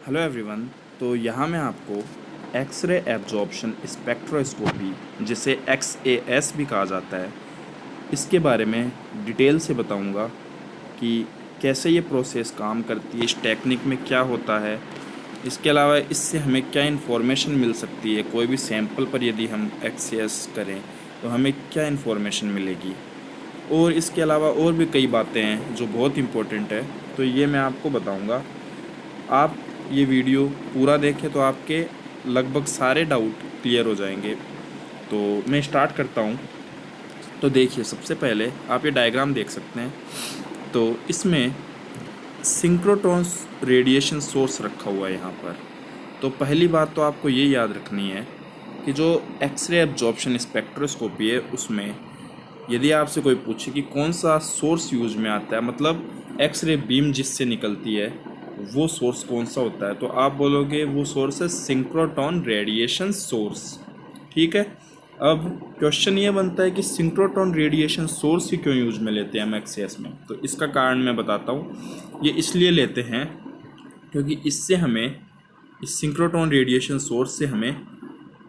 Hello everyone. तो यहाँ मैं आपको एक्सरे एब्जॉर्प्शन स्पेक्ट्रोस्कोपी, जिसे XAS भी कहा जाता है, इसके बारे में डिटेल से बताऊंगा कि कैसे ये प्रोसेस काम करती है, इस टेक्निक में क्या होता है। इसके अलावा इससे हमें क्या इन्फॉर्मेशन मिल सकती है, कोई भी सैंपल पर यदि हम XAS करें तो हमें क्या इन्फॉर्मेशन मिलेगी। और इसके अलावा और भी कई बातें हैं जो बहुत इम्पोर्टेंट है, तो ये मैं आपको बताऊंगा। आप ये वीडियो पूरा देखें तो आपके लगभग सारे डाउट क्लियर हो जाएंगे। तो मैं स्टार्ट करता हूँ। तो देखिए, सबसे पहले आप ये डायग्राम देख सकते हैं। तो इसमें सिंक्रोट्रॉन्स रेडिएशन सोर्स रखा हुआ है यहाँ पर। तो पहली बात तो आपको ये याद रखनी है कि जो एक्सरे एब्जॉर्प्शन स्पेक्ट्रोस्कोपी है, उसमें यदि आपसे कोई पूछे कि कौन सा सोर्स यूज में आता है, मतलब एक्सरे बीम जिससे निकलती है वो सोर्स कौन सा होता है, तो आप बोलोगे वो सोर्स है सिंक्रोट्रॉन रेडिएशन सोर्स। ठीक है। अब क्वेश्चन ये बनता है कि सिंक्रोट्रॉन रेडिएशन सोर्स ही क्यों यूज में लेते हैं हम एक्सएस में। तो इसका कारण मैं बताता हूँ। ये इसलिए लेते हैं क्योंकि इससे हमें, इस सिंक्रोट्रॉन रेडिएशन सोर्स से हमें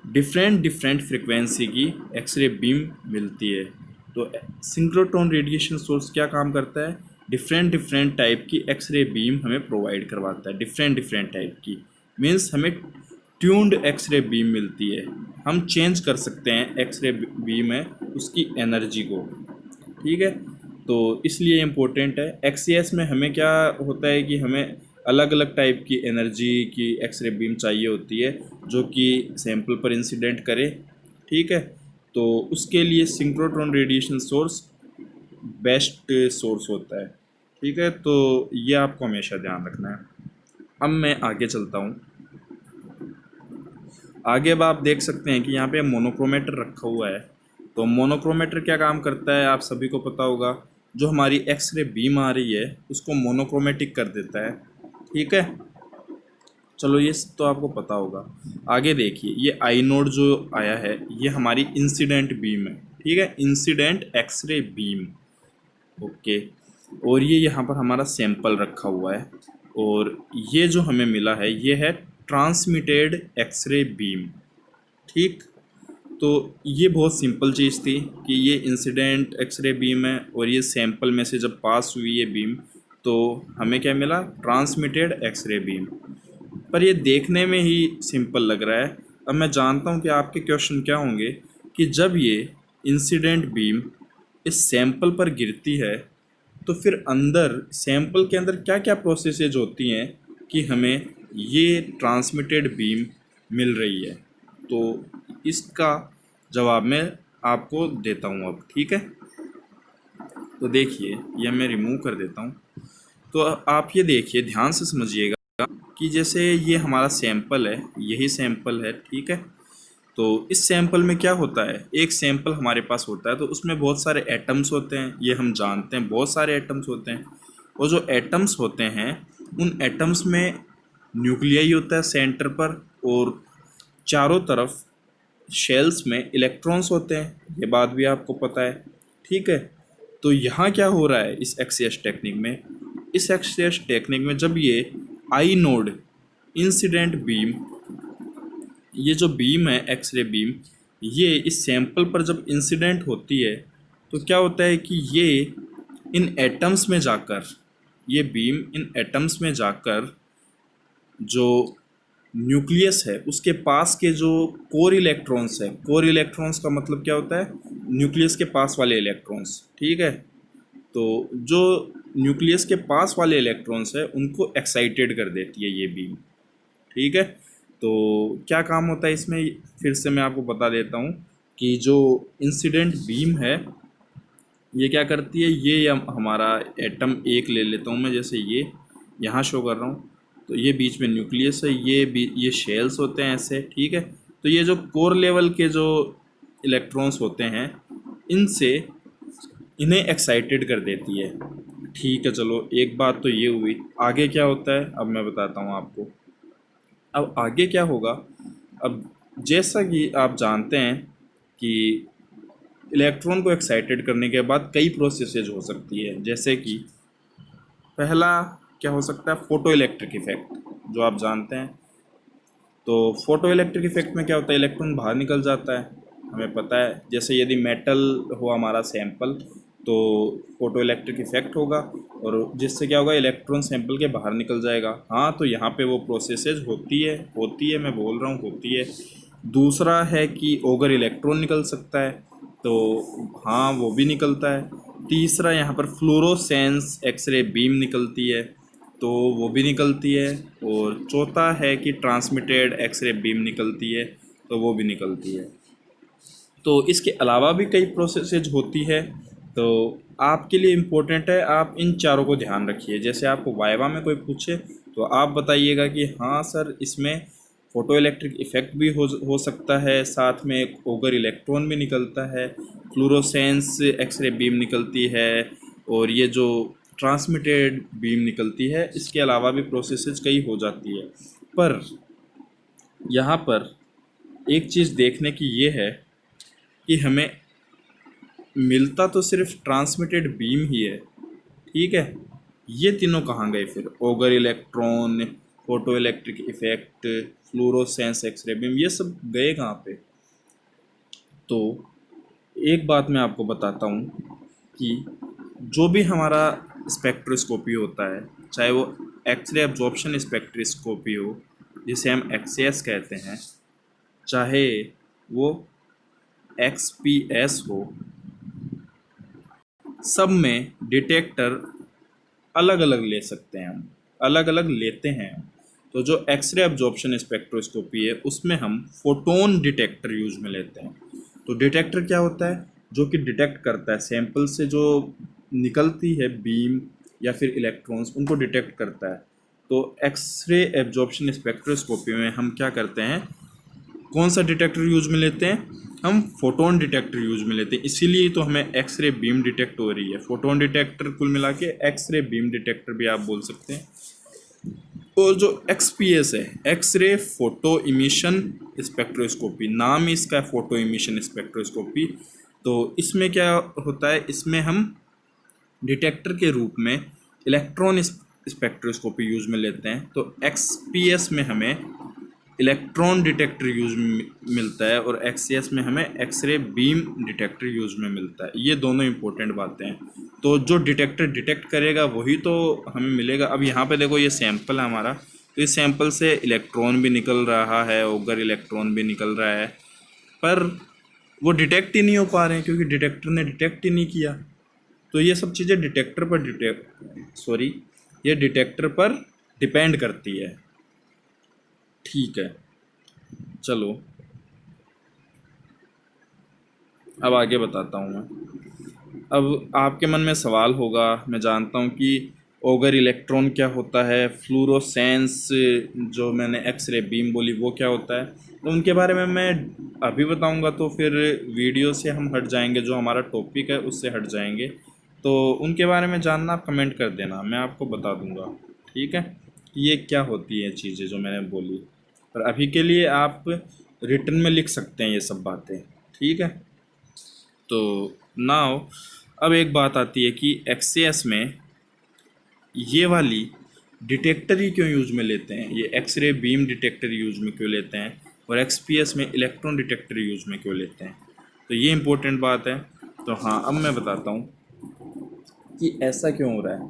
डिफरेंट डिफरेंट फ्रिक्वेंसी की एक्सरे बीम मिलती है। तो सिंक्रोट्रॉन रेडिएशन सोर्स क्या काम करता है, डिफरेंट डिफरेंट टाइप की एक्सरे बीम हमें प्रोवाइड करवाता है। डिफरेंट डिफरेंट टाइप की मीन्स हमें ट्यून्ड एक्सरे बीम मिलती है। हम चेंज कर सकते हैं एक्सरे बीम है उसकी एनर्जी को। ठीक है। तो इसलिए इम्पोर्टेंट है। एक्सएस में हमें क्या होता है कि हमें अलग अलग टाइप की एनर्जी की एक्सरे बीम चाहिए होती है जो कि सैंपल पर इंसिडेंट करे। ठीक है। तो उसके लिए synchrotron radiation source best source होता है। ठीक है। तो ये आपको हमेशा ध्यान रखना है। अब मैं आगे चलता हूँ। आगे अब आप देख सकते हैं कि यहाँ पे मोनोक्रोमेटर रखा हुआ है। तो मोनोक्रोमेटर क्या काम करता है, आप सभी को पता होगा। जो हमारी एक्सरे बीम आ रही है उसको मोनोक्रोमेटिक कर देता है। ठीक है। चलो, ये तो आपको पता होगा। आगे देखिए, ये आई नोड जो आया है ये हमारी इंसिडेंट बीम है। ठीक है, इंसिडेंट एक्सरे बीम। ओके। और ये यहाँ पर हमारा सैंपल रखा हुआ है। और ये जो हमें मिला है ये है ट्रांसमिटेड एक्सरे बीम। ठीक। तो ये बहुत सिंपल चीज़ थी कि ये इंसिडेंट एक्सरे बीम है और ये सैंपल में से जब पास हुई ये बीम तो हमें क्या मिला, ट्रांसमिटेड एक्सरे बीम। पर ये देखने में ही सिंपल लग रहा है। अब मैं जानता हूँ कि आपके क्वेश्चन क्या होंगे कि जब ये इंसिडेंट बीम इस सैंपल पर गिरती है तो फिर अंदर, सैंपल के अंदर क्या क्या प्रोसेसेज होती हैं कि हमें ये ट्रांसमिटेड बीम मिल रही है। तो इसका जवाब मैं आपको देता हूँ अब। ठीक है। तो देखिए, यह मैं रिमूव कर देता हूँ। तो आप ये देखिए, ध्यान से समझिएगा कि जैसे ये हमारा सैंपल है, यही सैंपल है। ठीक है। तो इस सैंपल में क्या होता है, एक सैंपल हमारे पास होता है तो उसमें बहुत सारे एटम्स होते हैं, ये हम जानते हैं, बहुत सारे एटम्स होते हैं। और जो एटम्स होते हैं उन एटम्स में न्यूक्लियाई होता है सेंटर पर, और चारों तरफ शेल्स में इलेक्ट्रॉन्स होते हैं। ये बात भी आपको पता है। ठीक है। तो यहाँ क्या हो रहा है इस एक्सएस टेक्निक में, इस एक्सएस टेक्निक में जब ये आई नोड इंसिडेंट बीम, ये जो बीम है एक्सरे बीम, ये इस सैंपल पर जब इंसिडेंट होती है तो क्या होता है कि ये इन एटम्स में जाकर, ये बीम इन एटम्स में जाकर जो न्यूक्लियस है उसके पास के जो कोर इलेक्ट्रॉन्स है, कोर इलेक्ट्रॉन्स का मतलब क्या होता है, न्यूक्लियस के पास वाले इलेक्ट्रॉन्स। ठीक है। तो जो न्यूक्लियस के पास वाले इलेक्ट्रॉन्स है उनको एक्साइटेड कर देती है ये बीम। ठीक है। तो क्या काम होता है इसमें, फिर से मैं आपको बता देता हूँ कि जो इंसिडेंट बीम है ये क्या करती है, ये हमारा एटम एक ले लेता हूँ मैं, जैसे ये यहाँ शो कर रहा हूँ। तो ये बीच में न्यूक्लियस है, ये शेल्स होते हैं ऐसे। ठीक है। तो ये जो कोर लेवल के जो इलेक्ट्रॉन्स होते हैं इनसे इन्हें एक्साइटेड कर देती है। ठीक है। चलो, एक बात तो ये हुई। आगे क्या होता है अब मैं बताता हूँ आपको। अब आगे क्या होगा, अब जैसा कि आप जानते हैं कि इलेक्ट्रॉन को एक्साइटेड करने के बाद कई प्रोसेसेज हो सकती है, जैसे कि पहला क्या हो सकता है, फोटो इलेक्ट्रिक इफेक्ट। जो आप जानते हैं। तो फोटो इलेक्ट्रिक इफेक्ट में क्या होता है, इलेक्ट्रॉन बाहर निकल जाता है, हमें पता है। जैसे यदि मेटल हो हमारा सैंपल तो फोटो इलेक्ट्रिक इफेक्ट होगा, और जिससे क्या होगा, इलेक्ट्रॉन सैंपल के बाहर निकल जाएगा। हाँ, तो यहाँ पे वो प्रोसेसेज होती है, मैं बोल रहा हूँ होती है। दूसरा है कि अगर इलेक्ट्रॉन निकल सकता है, तो हाँ वो भी निकलता है। तीसरा यहाँ पर फ्लोरोसेंस एक्सरे बीम निकलती है, तो वो भी निकलती है। और चौथा है कि ट्रांसमिटेड एक्सरे बीम निकलती है, तो वो भी निकलती है। तो इसके अलावा भी कई प्रोसेसेज होती है, तो आपके लिए इम्पोर्टेंट है आप इन चारों को ध्यान रखिए। जैसे आपको वाइवा में कोई पूछे तो आप बताइएगा कि हाँ सर, इसमें फ़ोटो इलेक्ट्रिक इफ़ेक्ट भी हो सकता है, साथ में एक ओगर इलेक्ट्रॉन भी निकलता है, फ्लोरोसेंस एक्सरे बीम निकलती है, और ये जो ट्रांसमिटेड बीम निकलती है। इसके अलावा भी प्रोसेसेस कई हो जाती है। पर यहाँ पर एक चीज़ देखने की ये है कि हमें मिलता तो सिर्फ ट्रांसमिटेड बीम ही है, ठीक है। ये तीनों कहाँ गए फिर, Auger electron, photo electric effect, fluorescence x-ray beam, ये सब गए कहाँ पे। तो एक बात मैं आपको बताता हूँ कि जो भी हमारा स्पेक्ट्रोस्कोपी होता है, चाहे वो एक्सरे एब्जॉर्प्शन स्पेक्ट्रोस्कोपी हो जिसे हम एक्सएस कहते हैं, चाहे वो एक्सपीएस हो, सब में डिटेक्टर अलग अलग ले सकते हैं हम, अलग अलग लेते हैं हम। तो जो एक्सरे एब्जॉर्प्शन स्पेक्ट्रोस्कोपी है उसमें हम फोटोन डिटेक्टर यूज में लेते हैं। तो डिटेक्टर क्या होता है, जो कि डिटेक्ट करता है सैंपल से जो निकलती है बीम या फिर इलेक्ट्रॉन्स, उनको डिटेक्ट करता है। तो एक्सरे एब्जॉर्प्शन स्पेक्ट्रोस्कोपी में हम क्या करते हैं, कौन सा डिटेक्टर यूज में लेते हैं, हम फोटोन डिटेक्टर यूज में लेते हैं। इसीलिए तो हमें एक्सरे बीम डिटेक्ट हो रही है। फोटोन डिटेक्टर कुल मिला के एक्सरे बीम डिटेक्टर भी आप बोल सकते हैं। और जो एक्सपीएस है, एक्सरे फोटो इमिशन स्पेक्ट्रोस्कोपी, नाम ही इसका फोटो इमिशन स्पेक्ट्रोस्कोपी। तो इसमें क्या होता है, इसमें हम डिटेक्टर के रूप में इलेक्ट्रॉन स्पेक्ट्रोस्कोपी यूज में लेते हैं। तो एक्सपीएस में हमें इलेक्ट्रॉन डिटेक्टर यूज मिलता है, और एक्सएस में हमें एक्सरे बीम डिटेक्टर यूज में मिलता है। ये दोनों इंपॉर्टेंट बातें हैं। तो जो डिटेक्टर डिटेक्ट करेगा वही तो हमें मिलेगा। अब यहाँ पे देखो, ये सैंपल है हमारा, तो इस सैंपल से इलेक्ट्रॉन भी निकल रहा है, ओगर इलेक्ट्रॉन भी निकल रहा है, पर वो डिटेक्ट ही नहीं हो पा रहे हैं क्योंकि डिटेक्टर ने डिटेक्ट ही नहीं किया। तो ये सब चीज़ें ये डिटेक्टर पर डिपेंड करती है, ठीक है। चलो अब आगे बताता हूँ मैं। अब आपके मन में सवाल होगा, मैं जानता हूँ, कि ओगर इलेक्ट्रॉन क्या होता है, फ्लोरोसेंस जो मैंने एक्सरे बीम बोली वो क्या होता है। तो उनके बारे में मैं अभी बताऊँगा तो फिर वीडियो से हम हट जाएंगे, जो हमारा टॉपिक है उससे हट जाएंगे। तो उनके बारे में जानना आप कमेंट कर देना, मैं आपको बता दूँगा, ठीक है, कि ये क्या होती है चीज़ें जो मैंने बोली। पर अभी के लिए आप रिटर्न में लिख सकते हैं ये सब बातें, ठीक है। तो नाउ अब एक बात आती है कि एक्सएस में ये वाली डिटेक्टर ही क्यों यूज में लेते हैं, ये एक्सरे बीम डिटेक्टर यूज में क्यों लेते हैं, और एक्सपीएस में इलेक्ट्रॉन डिटेक्टर यूज में क्यों लेते हैं। तो ये इम्पोर्टेंट बात है। तो हाँ, अब मैं बताता हूँ कि ऐसा क्यों हो रहा है।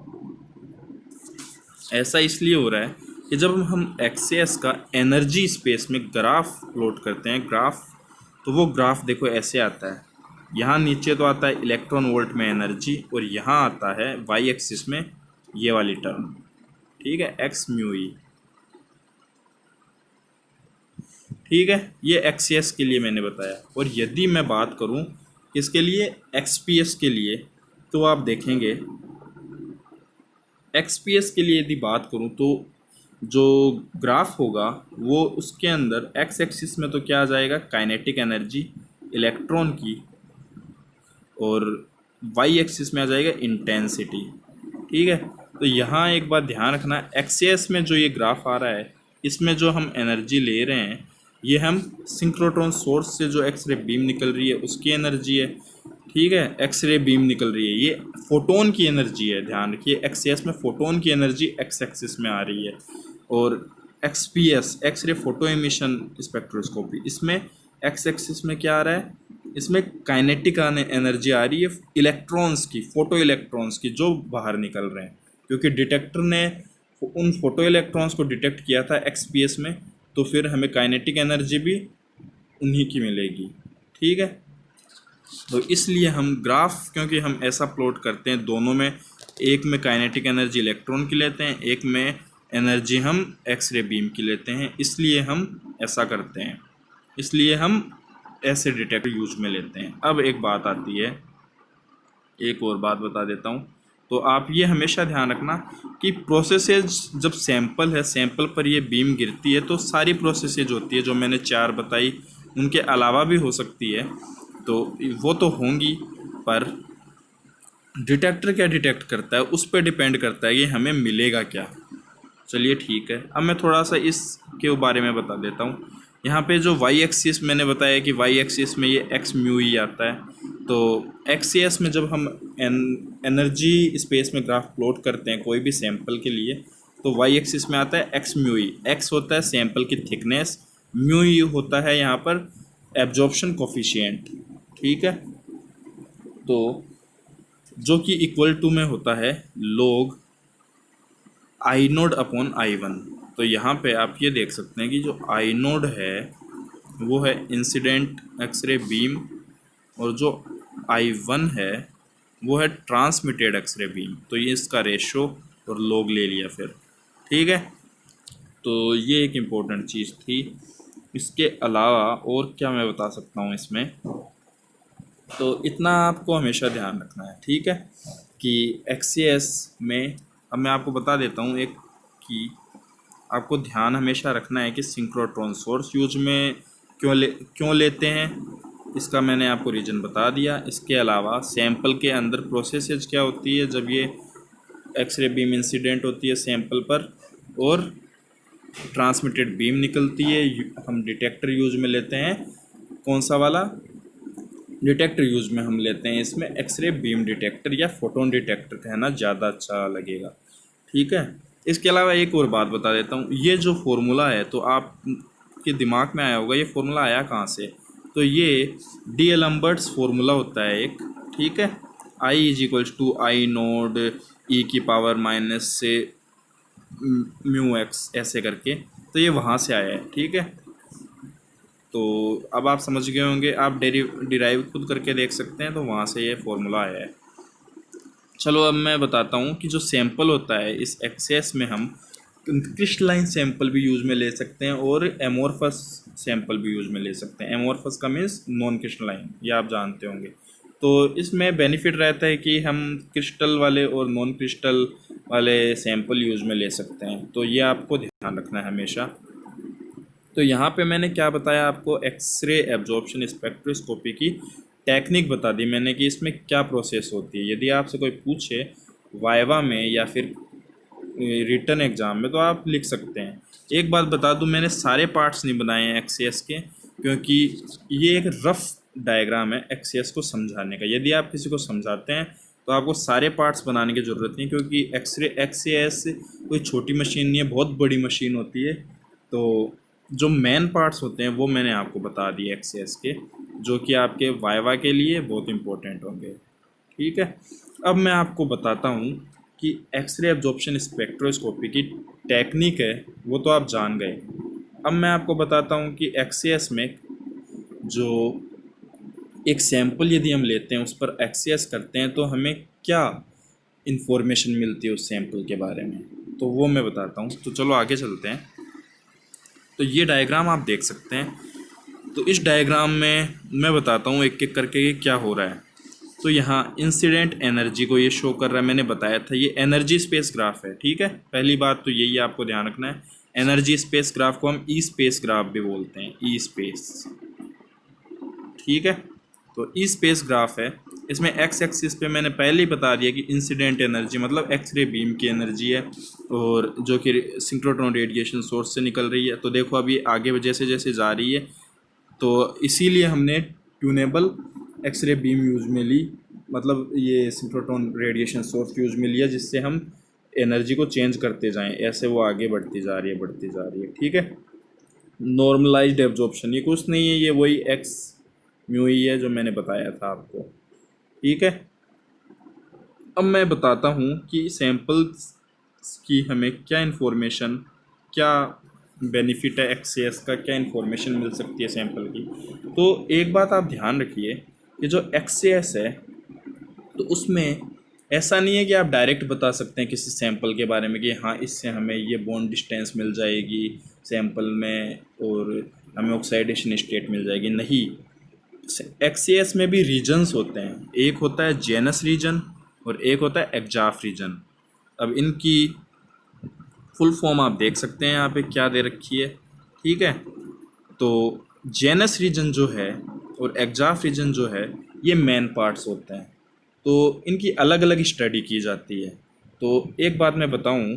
ऐसा इसलिए हो रहा है कि जब हम एक्सएस का एनर्जी स्पेस में ग्राफ प्लॉट करते हैं, तो वो ग्राफ देखो ऐसे आता है। यहाँ नीचे तो आता है इलेक्ट्रॉन वोल्ट में एनर्जी, और यहाँ आता है वाई एक्सिस में ये वाली टर्म, ठीक है, एक्स म्यू ई, ठीक है। ये एक्सएस के लिए मैंने बताया। और यदि मैं बात करूँ इसके लिए एक्सपीएस के लिए, तो आप देखेंगे एक्सपीएस के लिए यदि बात करूं तो जो ग्राफ होगा वो उसके अंदर एक्स एक्सिस में तो क्या आ जाएगा, काइनेटिक एनर्जी इलेक्ट्रॉन की, और वाई एक्सिस में आ जाएगा इंटेंसिटी, ठीक है। तो यहाँ एक बात ध्यान रखना, एक्सएस में जो ये ग्राफ आ रहा है इसमें जो हम एनर्जी ले रहे हैं, ये हम सिंक्रोट्रॉन सोर्स से जो एक्सरे बीम निकल रही है उसकी एनर्जी है, ठीक है। एक्सरे बीम निकल रही है, ये फोटोन की एनर्जी है, ध्यान रखिए। एक्सएस में फोटोन की एनर्जी एक्स एक्सिस में आ रही है, और XPS, x-ray photo emission spectroscopy, इसमें एक्स एक्सिस में क्या आ रहा है, इसमें काइनेटिक एनर्जी आ रही है इलेक्ट्रॉन्स की, फोटो इलेक्ट्रॉन्स की जो बाहर निकल रहे हैं, क्योंकि डिटेक्टर ने उन फोटो इलेक्ट्रॉन्स को डिटेक्ट किया था XPS में, तो फिर हमें काइनेटिक एनर्जी भी उन्हीं की मिलेगी। ठीक है, तो इसलिए हम ग्राफ, क्योंकि हम ऐसा प्लॉट करते हैं दोनों में, एक में काइनेटिक एनर्जी इलेक्ट्रॉन की लेते हैं, एक में एनर्जी हम एक्सरे बीम की लेते हैं, इसलिए हम ऐसा करते हैं, इसलिए हम ऐसे डिटेक्टर यूज में लेते हैं। अब एक बात आती है, एक और बात बता देता हूँ, तो आप ये हमेशा ध्यान रखना कि प्रोसेसेज जब सैंपल है, सैंपल पर ये बीम गिरती है तो सारी प्रोसेसेज होती है जो मैंने 4 बताई, उनके अलावा भी हो सकती है, तो वो तो होंगी, पर डिटेक्टर क्या डिटेक्ट करता है उस पर डिपेंड करता है कि हमें मिलेगा क्या। चलिए ठीक है, अब मैं थोड़ा सा इसके बारे में बता देता हूँ। यहाँ पे जो वाई एक्सिस मैंने बताया कि वाई एक्सिस में ये एक्स म्यू ही आता है, तो एक्सिस में जब हम एनर्जी स्पेस में ग्राफ प्लॉट करते हैं कोई भी सैंपल के लिए, तो वाई एक्सिस में आता है एक्स म्यू ही। एक्स होता है सैंपल की थिकनेस, म्यू ही होता है यहाँ पर एब्जॉर्प्शन कोफिशिएंट। ठीक है, तो जो कि इक्वल टू में होता है log आई नोड अपॉन I1। तो यहाँ पे आप ये देख सकते हैं कि जो आई नोड है वो है इंसिडेंट एक्सरे बीम, और जो I1 है वो है ट्रांसमिटेड एक्सरे बीम। तो ये इसका रेशो और log ले लिया फिर। ठीक है, तो ये एक इम्पोर्टेंट चीज़ थी। इसके अलावा और क्या मैं बता सकता हूँ इसमें, तो इतना आपको हमेशा ध्यान रखना है। ठीक है, कि एक्सीएस में, अब मैं आपको बता देता हूँ एक, कि आपको ध्यान हमेशा रखना है कि सिंक्रोट्रॉन सोर्स यूज में क्यों लेते हैं, इसका मैंने आपको रीज़न बता दिया। इसके अलावा सैंपल के अंदर प्रोसेसेज क्या होती है जब ये एक्सरे बीम इंसिडेंट होती है सैंपल पर और ट्रांसमिटेड बीम निकलती है, हम डिटेक्टर यूज में लेते हैं। कौन सा वाला डिटेक्टर यूज में हम लेते हैं, इसमें एक्सरे बीम डिटेक्टर या फोटोन डिटेक्टर कहना ज़्यादा अच्छा लगेगा। ठीक है, इसके अलावा एक और बात बता देता हूँ, ये जो फॉर्मूला है तो आपके दिमाग में आया होगा ये फॉर्मूला आया कहाँ से, तो ये डी एलम्बर्ट्स फार्मूला होता है एक। ठीक है, I is equals to I naught e की पावर माइनस से म्यू एक्स ऐसे करके, तो ये वहाँ से आया है। ठीक है, तो अब आप समझ गए होंगे, आप डिराइव खुद करके देख सकते हैं, तो वहाँ से ये फॉर्मूला आया है। चलो अब मैं बताता हूँ कि जो सैंपल होता है इस एक्सेस में हम क्रिस्टलाइन सैंपल भी यूज़ में ले सकते हैं और एमोरफस सैंपल भी यूज़ में ले सकते हैं। एमोरफस का मीन्स नॉन क्रिस्टलाइन, ये आप जानते होंगे। तो इसमें बेनिफिट रहता है कि हम क्रिस्टल वाले और नॉन क्रिस्टल वाले सैंपल यूज़ में ले सकते हैं, तो ये आपको ध्यान रखना है हमेशा। तो यहाँ पे मैंने क्या बताया आपको, एक्सरे एब्जॉर्प्शन स्पेक्ट्रोस्कोपी की टेक्निक बता दी मैंने कि इसमें क्या प्रोसेस होती है। यदि आपसे कोई पूछे वाइवा में या फिर रिटन एग्ज़ाम में तो आप लिख सकते हैं। एक बात बता दूं, मैंने सारे पार्ट्स नहीं बनाए हैं एक्सीएस के, क्योंकि ये एक रफ़ डायग्राम है एक्सीएस को समझाने का। यदि आप किसी को समझाते हैं तो आपको सारे पार्ट्स बनाने की ज़रूरत नहीं, क्योंकि एक्सीएस कोई छोटी मशीन नहीं है, बहुत बड़ी मशीन होती है। तो जो मेन पार्ट्स होते हैं वो मैंने आपको बता दिए एक्सीएस के, जो कि आपके वाइवा के लिए बहुत इंपॉर्टेंट होंगे। ठीक है, अब मैं आपको बताता हूँ कि एक्सरे एब्जॉर्प्शन स्पेक्ट्रोस्कोपी की टेक्निक है वो तो आप जान गए। अब मैं आपको बताता हूँ कि एक्सीएस में जो एक सैंपल यदि हम लेते हैं उस पर एक्सीएस करते हैं तो हमें क्या इन्फॉर्मेशन मिलती है उस सैंपल के बारे में, तो वो मैं बताता हूँ। तो चलो आगे चलते हैं। तो ये डायग्राम आप देख सकते हैं, तो इस डायग्राम में मैं बताता हूँ एक एक करके ये क्या हो रहा है। तो यहाँ इंसिडेंट एनर्जी को ये शो कर रहा है, मैंने बताया था ये एनर्जी स्पेस ग्राफ है। ठीक है, पहली बात तो यही आपको ध्यान रखना है, एनर्जी स्पेस ग्राफ को हम ई स्पेस ग्राफ भी बोलते हैं, ई स्पेस। ठीक है, तो ई स्पेस ग्राफ है, इसमें एक्स एक्सिस पे मैंने पहले ही बता दिया कि इंसिडेंट एनर्जी मतलब एक्सरे बीम की एनर्जी है, और जो कि सिंक्रोट्रॉन रेडिएशन सोर्स से निकल रही है। तो देखो अभी आगे जैसे जैसे जा रही है, तो इसीलिए हमने ट्यूनेबल एक्सरे बीम यूज में ली, मतलब ये सिंक्रोट्रॉन रेडिएशन सोर्स यूज में लिया, जिससे हम एनर्जी को चेंज करते जाएं, ऐसे वो आगे बढ़ती जा रही है, बढ़ती जा रही है। ठीक है, नॉर्मलाइज्ड एब्जॉर्प्शन ये कुछ नहीं है, ये वही एक्स म्यू ही है जो मैंने बताया था आपको। ठीक है, अब मैं बताता हूँ कि सैम्पल्स की हमें क्या इन्फॉर्मेशन, क्या बेनिफिट है, एक्सएस का क्या इन्फॉर्मेशन मिल सकती है सैंपल की। तो एक बात आप ध्यान रखिए कि जो एक्सएस है तो उसमें ऐसा नहीं है कि आप डायरेक्ट बता सकते हैं किसी सैंपल के बारे में कि हाँ इससे हमें ये बॉन्ड डिस्टेंस मिल जाएगी सैंपल में और हमें ऑक्साइडेशन स्टेट मिल जाएगी। नहीं, एक्सएस में भी रीजन्स होते हैं, एक होता है जेनस रीजन और एक होता है एग्जाफ रीजन। अब इनकी फुल फॉर्म आप देख सकते हैं यहाँ पे क्या दे रखी है। ठीक है, तो जेनस रीजन जो है और एग्जाफ रीजन जो है ये मेन पार्ट्स होते हैं, तो इनकी अलग अलग स्टडी की जाती है। तो एक बात मैं बताऊं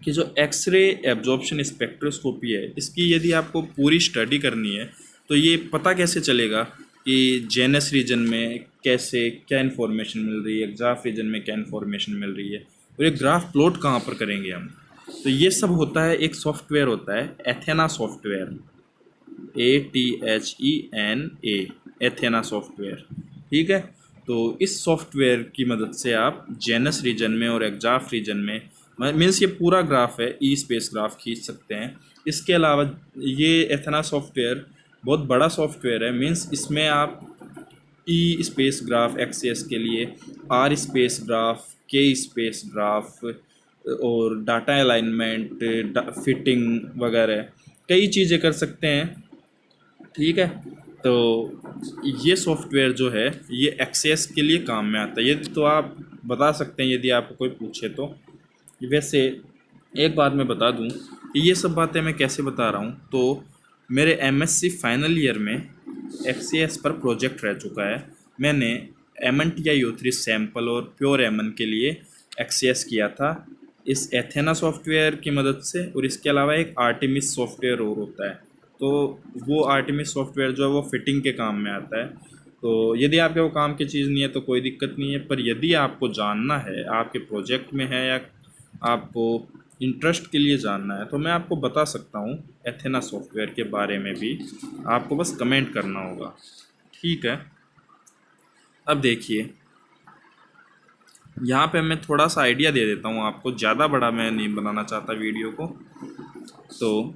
कि जो एक्सरे एब्जॉर्प्शन स्पेक्ट्रोस्कोपी है इसकी यदि आपको पूरी स्टडी करनी है तो ये पता कैसे चलेगा कि जेनस रीजन में कैसे क्या इन्फॉर्मेशन मिल रही है, एग्जाफ रीजन में क्या इन्फॉर्मेशन मिल रही है, और ये ग्राफ प्लॉट कहाँ पर करेंगे हम। तो ये सब होता है, एक सॉफ्टवेयर होता है Athena software, ATHENA, Athena software. ठीक है, तो इस सॉफ्टवेयर की मदद से आप जेनस रीजन में और एग्जाफ रीजन में मीन्स ये पूरा ग्राफ है, ई स्पेस ग्राफ खींच सकते हैं। इसके अलावा ये एथेना सॉफ्टवेयर बहुत बड़ा सॉफ्टवेयर है, मीन्स इसमें आप ई स्पेस ग्राफ एक्सेस के लिए, आर स्पेस ग्राफ, के स्पेस ग्राफ और डाटा अलाइनमेंट, फिटिंग वगैरह कई चीज़ें कर सकते हैं। ठीक है, तो ये सॉफ्टवेयर जो है ये एक्सेस के लिए काम में आता है, ये तो आप बता सकते हैं यदि आपको कोई पूछे तो। वैसे एक बात मैं बता दूं कि ये सब बातें मैं कैसे बता रहा हूँ, तो मेरे MSc फाइनल ईयर में एक्सेस पर प्रोजेक्ट रह चुका है। मैंने MNTI-O3 सैम्पल और प्योर एमन के लिए एक्सेस किया था इस एथेना सॉफ्टवेयर की मदद से, और इसके अलावा एक आर्टेमिस सॉफ्टवेयर और होता है, तो वो आर्टेमिस सॉफ्टवेयर जो है वो फिटिंग के काम में आता है। तो यदि आपके वो काम की चीज़ नहीं है तो कोई दिक्कत नहीं है, पर यदि आपको जानना है, आपके प्रोजेक्ट में है या आपको इंटरेस्ट के लिए जानना है, तो मैं आपको बता सकता हूँ एथेना सॉफ्टवेयर के बारे में भी, आपको बस कमेंट करना होगा। ठीक है, अब देखिए यहाँ पे मैं थोड़ा सा आइडिया दे देता हूँ आपको, ज़्यादा बड़ा मैं नहीं बनाना चाहता वीडियो को। तो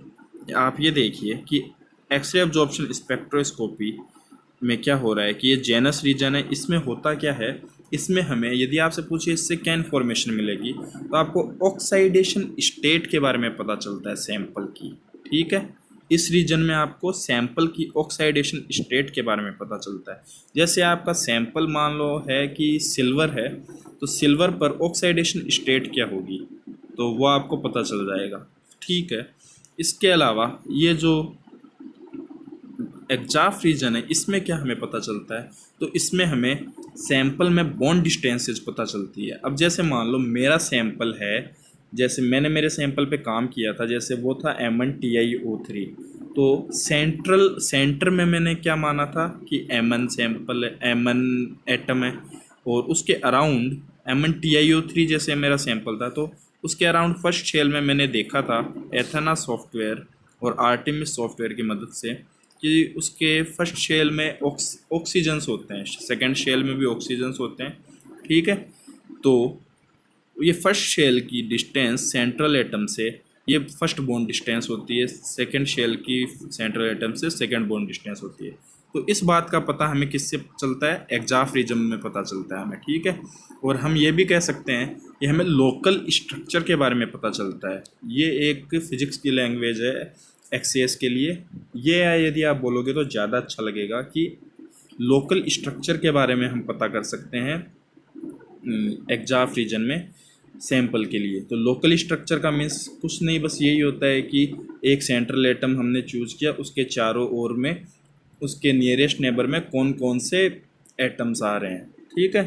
आप ये देखिए कि एक्सरे एब्जॉर्प्शन स्पेक्ट्रोस्कोपी में क्या हो रहा है कि ये जेनस रीजन है, इसमें होता क्या है, इसमें हमें यदि आपसे पूछिए इससे क्या इन्फॉर्मेशन मिलेगी, तो आपको ऑक्साइडेशन स्टेट के बारे में पता चलता है सैंपल की। ठीक है, इस रीजन में आपको सैंपल की ऑक्साइडेशन स्टेट के बारे में पता चलता है। जैसे आपका सैंपल मान लो है कि सिल्वर है, तो सिल्वर पर ऑक्साइडेशन स्टेट क्या होगी तो वो आपको पता चल जाएगा। ठीक है, इसके अलावा ये जो एग्जाफ रीजन है इसमें क्या हमें पता चलता है, तो इसमें हमें सैंपल में बॉन्ड डिस्टेंसेज पता चलती है। अब जैसे मान लो मेरा सैंपल है, जैसे मैंने मेरे सैंपल पे काम किया था, जैसे वो था MnTiO3, तो सेंटर में मैंने क्या माना था कि Mn सैंपल है, Mn एटम है, और उसके अराउंड MnTiO3 जैसे मेरा सैंपल था, तो उसके अराउंड फर्स्ट शेल में मैंने देखा था एथेना सॉफ्टवेयर और आर्टेमिस सॉफ्टवेयर की मदद से कि उसके फर्स्ट शेल में ऑक्सीजन्स होते हैं, सेकंड शेल में भी ऑक्सीजन्स होते हैं। ठीक है, तो ये फर्स्ट शेल की डिस्टेंस सेंट्रल एटम से, ये फर्स्ट बॉन्ड डिस्टेंस होती है, सेकंड शेल की सेंट्रल एटम से सेकंड बॉन्ड डिस्टेंस होती है। तो इस बात का पता हमें किससे चलता है, एग्जाफ रीजन में पता चलता है हमें। ठीक है, और हम ये भी कह सकते हैं कि हमें लोकल स्ट्रक्चर के बारे में पता चलता है। ये एक फिजिक्स की लैंग्वेज है एक्सेस के लिए। ये है, यदि आप बोलोगे तो ज़्यादा अच्छा लगेगा कि लोकल स्ट्रक्चर के बारे में हम पता कर सकते हैं एग्जाफ रीजन में सैंपल के लिए। तो लोकल स्ट्रक्चर का मीन्स कुछ नहीं, बस यही होता है कि एक सेंट्रल एटम हमने चूज़ किया, उसके चारों ओर में उसके नियरेस्ट नेबर में कौन कौन से एटम्स आ रहे हैं। ठीक है,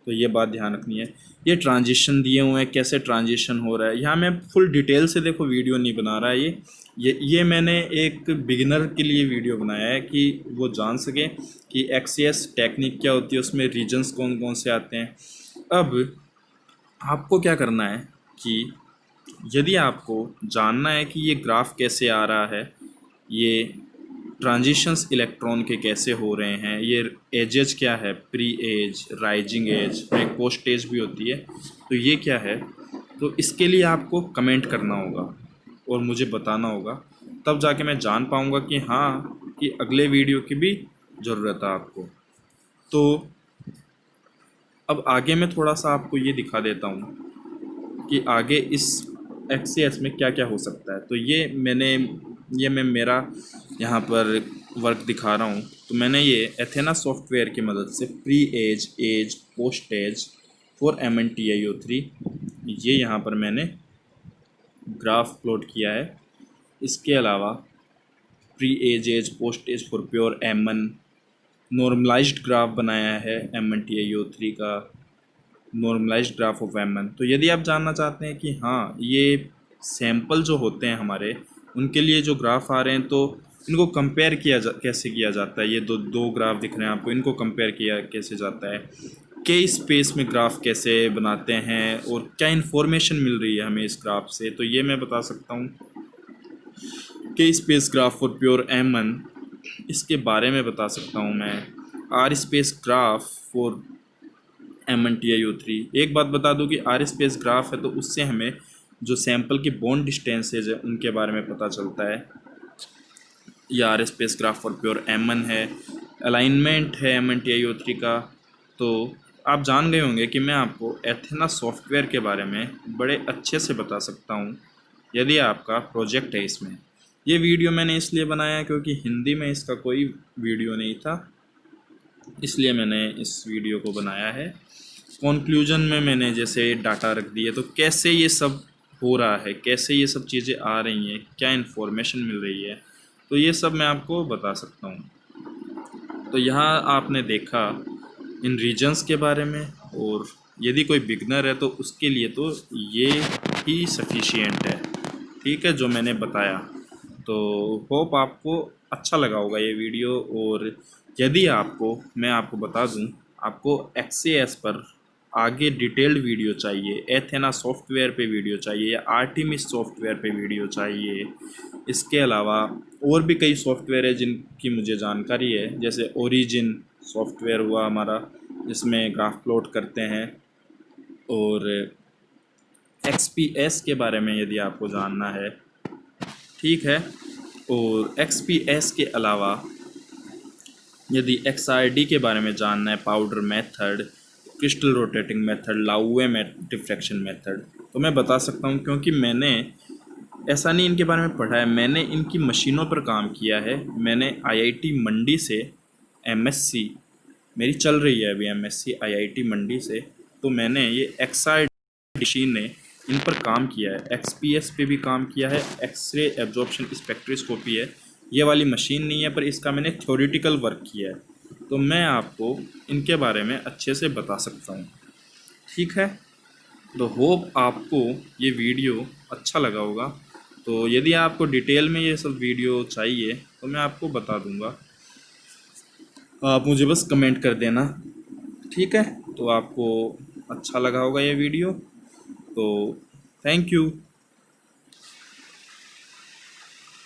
तो ये बात ध्यान रखनी है। ये ट्रांजिशन दिए हुए हैं, कैसे ट्रांजिशन हो रहा है, यहाँ मैं फुल डिटेल से देखो वीडियो नहीं बना रहा है। ये मैंने एक बिगिनर के लिए वीडियो बनाया है कि वो जान सके कि एक्सेस टेक्निक क्या होती है, उसमें रीजन्स कौन कौन से आते हैं। अब आपको क्या करना है कि यदि आपको जानना है कि ये ग्राफ कैसे आ रहा है, ये ट्रांजिशंस इलेक्ट्रॉन के कैसे हो रहे हैं, ये एजेज क्या है, प्री एज, राइजिंग एज, एक पोस्ट एज भी होती है, तो ये क्या है, तो इसके लिए आपको कमेंट करना होगा और मुझे बताना होगा, तब जाके मैं जान पाऊँगा कि हाँ, कि अगले वीडियो की भी ज़रूरत है आपको। तो अब आगे मैं थोड़ा सा आपको ये दिखा देता हूँ कि आगे इस XCS में क्या क्या हो सकता है। तो ये मैं मेरा यहाँ पर वर्क दिखा रहा हूँ। तो मैंने ये एथेना सॉफ्टवेयर की मदद से pre edge, edge, post edge for MnTiO3 ये यहाँ पर मैंने ग्राफ प्लॉट किया है। इसके अलावा pre edge, edge, post edge for pure Mn normalised graph बनाया है MnTiO3 का, नॉर्मलाइज्ड ग्राफ ऑफ Mn। तो यदि आप जानना चाहते हैं कि हाँ, ये सैंपल जो होते हैं हमारे, उनके लिए जो ग्राफ आ रहे हैं, तो इनको कंपेयर कैसे किया जाता है, ये दो ग्राफ दिख रहे हैं आपको, इनको कंपेयर किया कैसे जाता है, के स्पेस में ग्राफ कैसे बनाते हैं और क्या इन्फॉर्मेशन मिल रही है हमें इस ग्राफ से, तो ये मैं बता सकता हूँ। के space graph for pure Mn, इसके बारे में बता सकता हूँ मैं। Are space graph for MnTiO3, एक बात बता दूं कि आर स्पेस ग्राफ है तो उससे हमें जो सैंपल की बॉन्ड डिस्टेंसेज है उनके बारे में पता चलता है। या R space graph for pure Mn है, अलाइनमेंट है MnTiO3 का। तो आप जान गए होंगे कि मैं आपको एथेना सॉफ्टवेयर के बारे में बड़े अच्छे से बता सकता हूँ यदि आपका प्रोजेक्ट है इसमें। ये वीडियो मैंने इसलिए बनाया क्योंकि हिंदी में इसका कोई वीडियो नहीं था, इसलिए मैंने इस वीडियो को बनाया है। कंक्लूजन में मैंने जैसे डाटा रख दिए, तो कैसे ये सब हो रहा है, कैसे ये सब चीज़ें आ रही हैं, क्या इन्फॉर्मेशन मिल रही है, तो ये सब मैं आपको बता सकता हूँ। तो यहाँ आपने देखा इन रीजन्स के बारे में, और यदि कोई बिगनर है तो उसके लिए तो ये ही सफिशिएंट है, ठीक है, जो मैंने बताया। तो होप आपको अच्छा लगा होगा ये वीडियो। और यदि मैं आपको बता दूं, आपको XCS पर आगे डिटेल्ड वीडियो चाहिए, एथेना सॉफ्टवेयर पे वीडियो चाहिए, या आर्टिमिस सॉफ्टवेयर पे वीडियो चाहिए, इसके अलावा और भी कई सॉफ्टवेयर है जिनकी मुझे जानकारी है, जैसे ओरिजिन सॉफ्टवेयर हुआ हमारा जिसमें ग्राफ प्लॉट करते हैं, और XPS के बारे में यदि आपको जानना है, ठीक है। और XPS के अलावा यदि XRD के बारे में जानना है, powder method, crystal rotating method, Laue diffraction method, तो मैं बता सकता हूँ, क्योंकि मैंने ऐसा नहीं इनके बारे में पढ़ा है, मैंने इनकी मशीनों पर काम किया है। मैंने IIT मंडी से MSc मेरी चल रही है अभी, MSc IIT मंडी से, तो मैंने ये XRD मशीन ने इन पर काम किया है। XPS पे भी काम किया है, एक्सरे एब्जॉर्प्शन स्पेक्ट्रोस्कोपी है, ये वाली मशीन नहीं है, पर इसका मैंने थ्योरेटिकल वर्क किया है, तो मैं आपको इनके बारे में अच्छे से बता सकता हूँ, ठीक है। तो होप आपको ये वीडियो अच्छा लगा होगा। तो यदि आपको डिटेल में ये सब वीडियो चाहिए तो मैं आपको बता दूंगा, आप मुझे बस कमेंट कर देना, ठीक है। तो आपको अच्छा लगा होगा ये वीडियो, तो थैंक यू।